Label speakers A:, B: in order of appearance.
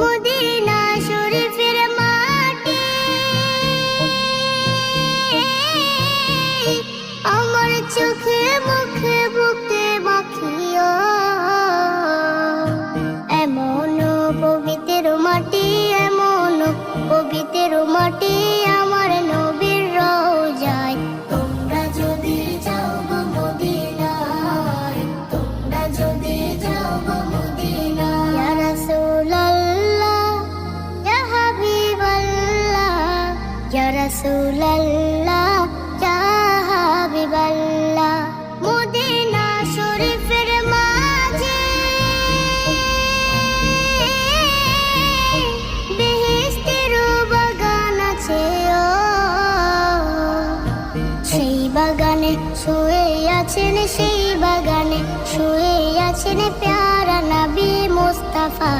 A: Medina শরীফের মাটি আমার চোখে মুখে বুকে মাখিও। এমন পবিত্র মাটি, এমন পবিত্র মাটি আমার নবীর রওজায়। তোমরা যদি যাও গো মদিনায়, তোমরা যদি যাও গো মদিনায়। ইয়া রাসূলুল্লাহ, ইয়া হাবিবাল্লাহ, ইয়া রাসূলুল্লাহ, ইয়া হাবিবাল্লাহ। মদিনা শরীফের মাঝে বেহেশতের বাগান আছে ও। সেই বাগানে শুয়ে আছেন, সেই বাগানে শুয়ে আছেন প্যারা নবী মুস্তাফা।